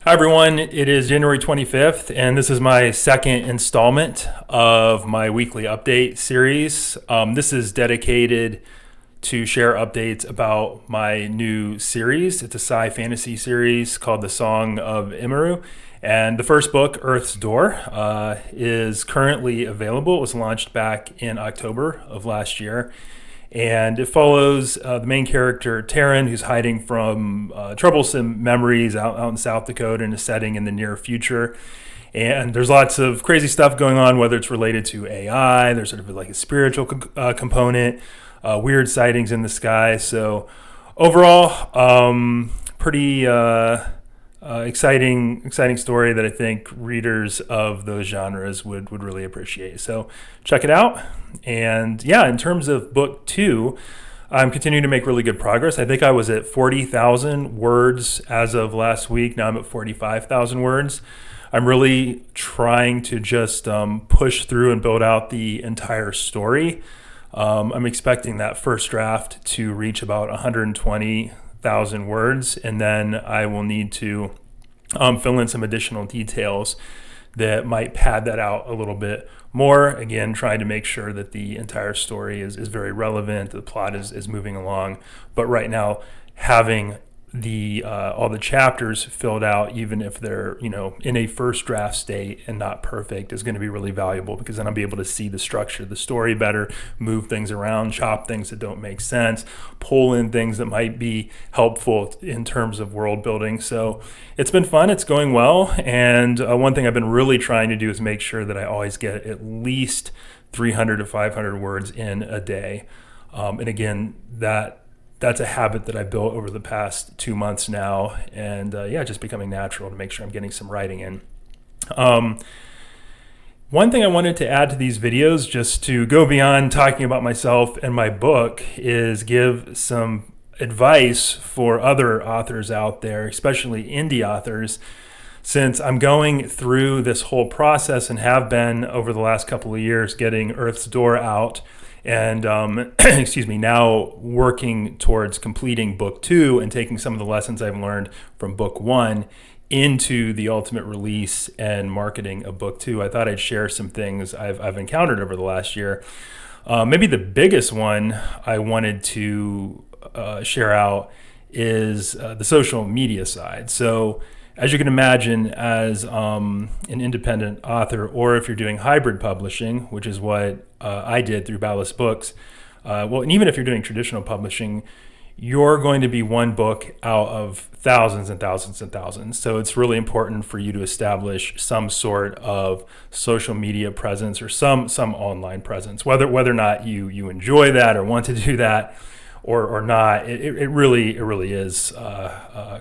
Hi everyone, it is January 25th, and this is my second installment of my weekly update series. This is dedicated to share updates about my new series. It's a sci-fantasy series called The Song of Immeru, and the first book, Earth's Door, is currently available. It was launched back in October of last year. And it follows the main character, Taryn, who's hiding from troublesome memories out in South Dakota in a setting in the near future. And there's lots of crazy stuff going on, whether it's related to AI, there's sort of like a spiritual component, weird sightings in the sky. So overall, pretty exciting story that I think readers of those genres would really appreciate. So check it out. And yeah, in terms of book 2, I'm continuing to make really good progress. I think I was at 40,000 words as of last week. Now I'm at 45,000 words. I'm really trying to just push through and build out the entire story. I'm expecting that first draft to reach about 120,000 words, and then I will need to fill in some additional details that might pad that out a little bit more. Again, trying to make sure that the entire story is very relevant, the plot is moving along. But right now, having the all the chapters filled out, even if they're in a first draft state and not perfect, is going to be really valuable, because then I'll be able to see the structure of the story better, move things around, chop things that don't make sense, pull in things that might be helpful in terms of world building. So it's been fun, it's going well, and one thing I've been really trying to do is make sure that I always get at least 300 to 500 words in a day. And again, that's a habit that I built over the past 2 months now, and just becoming natural to make sure I'm getting some writing in. One thing I wanted to add to these videos, just to go beyond talking about myself and my book, is give some advice for other authors out there, especially indie authors, since I'm going through this whole process and have been over the last couple of years getting Earth's Door out. And now working towards completing book 2 and taking some of the lessons I've learned from book 1 into the ultimate release and marketing of book 2. I thought I'd share some things I've encountered over the last year. Maybe the biggest one I wanted to share out is the social media side. So as you can imagine, as an independent author, or if you're doing hybrid publishing, which is what I did through Ballast Books, and even if you're doing traditional publishing, you're going to be one book out of thousands and thousands and thousands. So it's really important for you to establish some sort of social media presence or some online presence, whether or not you enjoy that or want to do that or not. It really is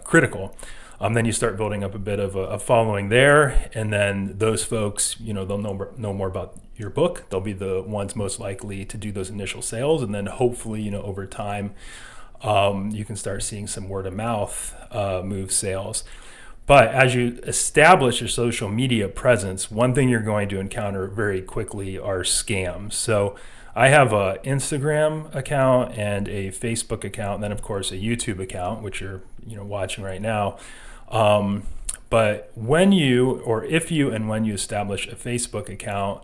critical. Then you start building up a bit of a following there, and then those folks, they'll know more about your book. They'll be the ones most likely to do those initial sales, and then hopefully, over time, you can start seeing some word of mouth move sales. But as you establish your social media presence, one thing you're going to encounter very quickly are scams. So I have an Instagram account and a Facebook account, and then of course a YouTube account, which you're watching right now. But when you establish a Facebook account,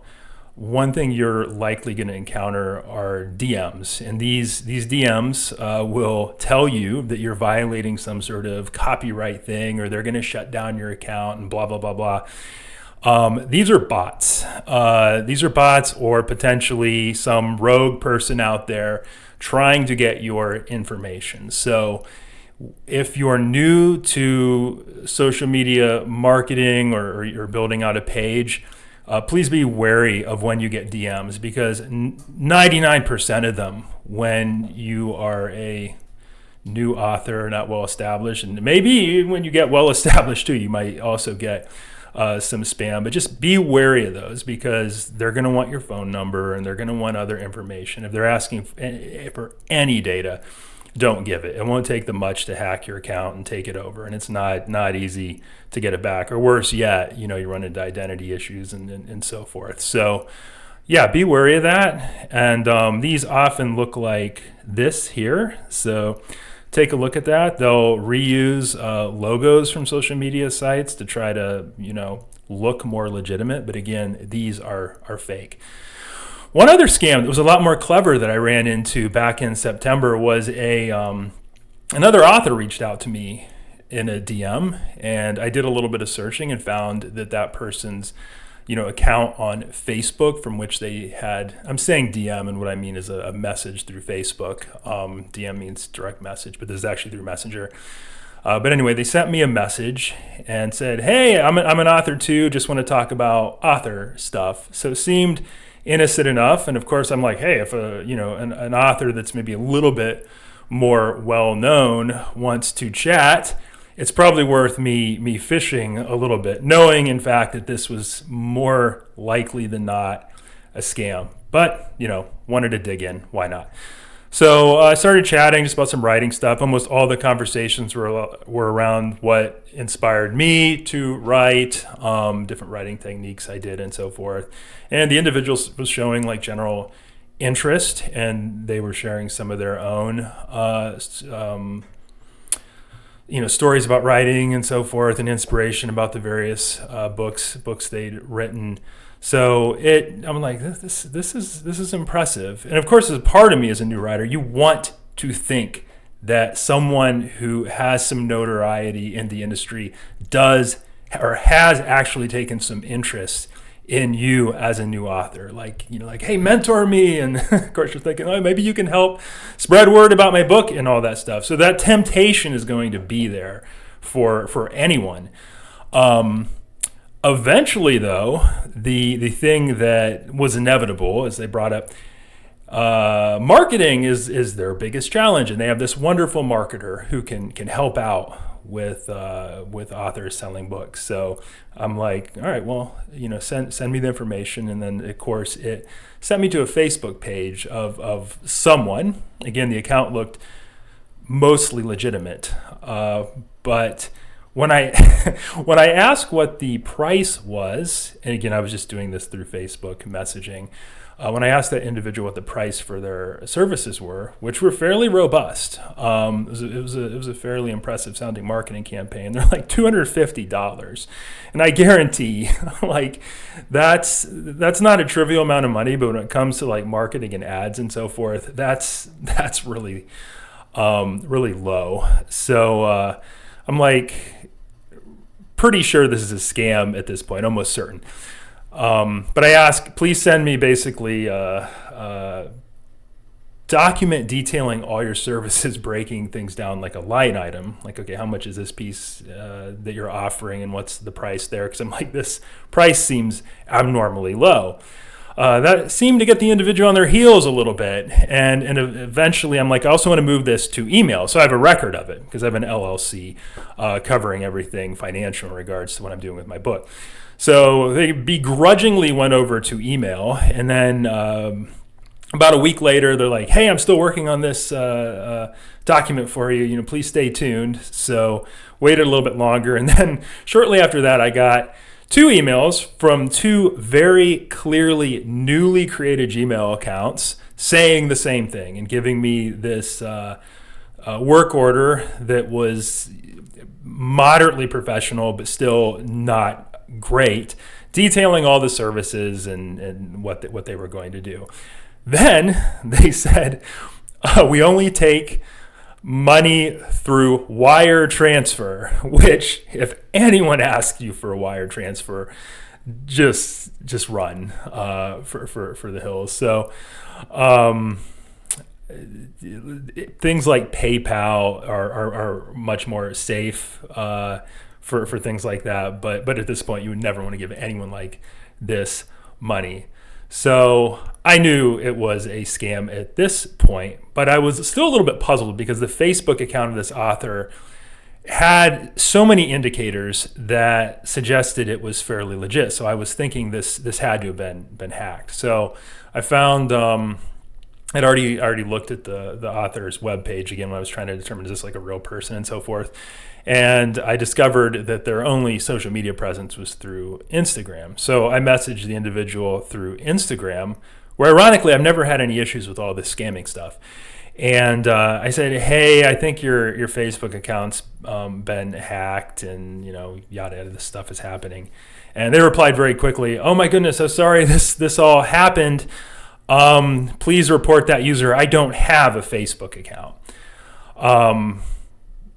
one thing you're likely going to encounter are DMs, and these DMs will tell you that you're violating some sort of copyright thing, or they're going to shut down your account and blah blah blah blah. These are bots. Or potentially some rogue person out there trying to get your information. So if you're new to social media marketing, or you're building out a page, please be wary of when you get DMs, because 99% of them, when you are a new author, not well established, and maybe when you get well established too, you might also get some spam. But just be wary of those, because they're going to want your phone number and they're going to want other information. If they're asking for any data, don't give it. It won't take them much to hack your account and take it over, and it's not easy to get it back. Or worse yet, you run into identity issues and so forth. So yeah, be wary of that. And these often look like this here. So take a look at that. They'll reuse logos from social media sites to try to, look more legitimate. But again, these are fake. One other scam that was a lot more clever that I ran into back in September was another author reached out to me in a DM, and I did a little bit of searching and found that person's account on Facebook from which they had, I'm saying DM, and what I mean is a message through Facebook. DM means direct message, but this is actually through Messenger. But anyway, they sent me a message and said, hey, I'm an author too, just want to talk about author stuff. So it seemed innocent enough. And of course, I'm like, hey, if an author that's maybe a little bit more well-known wants to chat, it's probably worth me fishing a little bit, knowing, in fact, that this was more likely than not a scam. But, wanted to dig in. Why not? So I started chatting just about some writing stuff. Almost all the conversations were around what inspired me to write, different writing techniques I did, and so forth. And the individual was showing like general interest, and they were sharing some of their own stories about writing and so forth, and inspiration about the various books they'd written. So I'm like, this is impressive. And of course, as a part of me as a new writer, you want to think that someone who has some notoriety in the industry does or has actually taken some interest in you as a new author, like, hey, mentor me. And of course you're thinking, oh, maybe you can help spread word about my book and all that stuff. So that temptation is going to be there for anyone. Eventually though, the thing that was inevitable, as they brought up, marketing is their biggest challenge. And they have this wonderful marketer who can help out with authors selling books. So I'm like, all right, well, send me the information. And then of course it sent me to a Facebook page of someone. Again, the account looked mostly legitimate. But when I asked what the price was, and again, I was just doing this through Facebook messaging, when I asked that individual what the price for their services were, which were fairly robust, it was a fairly impressive sounding marketing campaign. They're like $250, and I guarantee, like that's not a trivial amount of money. But when it comes to like marketing and ads and so forth, that's really really low. So I'm like pretty sure this is a scam at this point, almost certain. But I ask, please send me basically document detailing all your services, breaking things down like a line item. Like, okay, how much is this piece that you're offering, and what's the price there? Because I'm like, this price seems abnormally low. That seemed to get the individual on their heels a little bit. And eventually I'm like, I also want to move this to email. So I have a record of it because I have an LLC covering everything financial in regards to what I'm doing with my book. So they begrudgingly went over to email. And then about a week later, they're like, hey, I'm still working on this document for you. Please stay tuned. So waited a little bit longer. And then shortly after that, I got 2 emails from 2 very clearly newly created Gmail accounts saying the same thing and giving me this work order that was moderately professional but still not great, detailing all the services and what they were going to do. Then they said, we only take money through wire transfer, which if anyone asks you for a wire transfer, just run for the hills. So things like PayPal are much more safe for things like that. But at this point, you would never want to give anyone like this money. So I knew it was a scam at this point, but I was still a little bit puzzled because the Facebook account of this author had so many indicators that suggested it was fairly legit. So I was thinking this had to have been hacked. So I found I'd already looked at the author's webpage again when I was trying to determine is this like a real person and so forth. And I discovered that their only social media presence was through Instagram. So I messaged the individual through Instagram, where ironically I've never had any issues with all this scamming stuff. And I said, hey, I think your Facebook account's been hacked, and yada yada, this stuff is happening. And they replied very quickly, oh my goodness, so sorry this all happened. Please report that user. I don't have a Facebook account.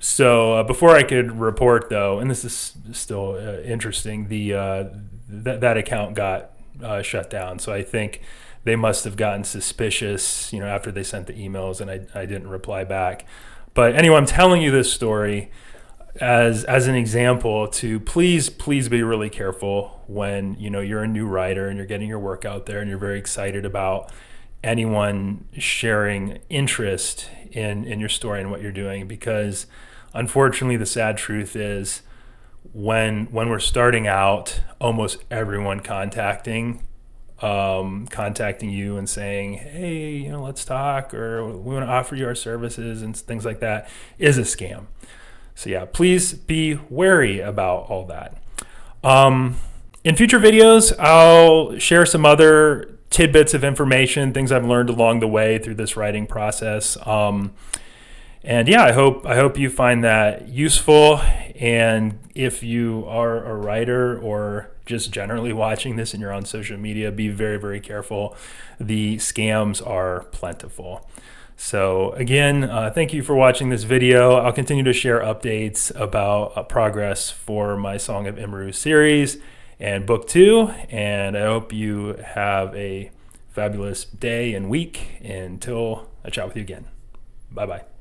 So before I could report, though, and this is still interesting, that account got shut down. So I think they must have gotten suspicious, after they sent the emails, and I didn't reply back. But anyway, I'm telling you this story as an example to please be really careful when you're a new writer and you're getting your work out there and you're very excited about anyone sharing interest in your story and what you're doing, because unfortunately the sad truth is when we're starting out, almost everyone contacting you and saying, hey, let's talk, or we want to offer you our services and things like that, is a scam. So yeah, please be wary about all that. In future videos, I'll share some other tidbits of information, things I've learned along the way through this writing process. And yeah, I hope you find that useful. And if you are a writer or just generally watching this and you're on social media, be very, very careful. The scams are plentiful. So again, thank you for watching this video. I'll continue to share updates about progress for my Song of Imru series and book 2. And I hope you have a fabulous day and week until I chat with you again. Bye-bye.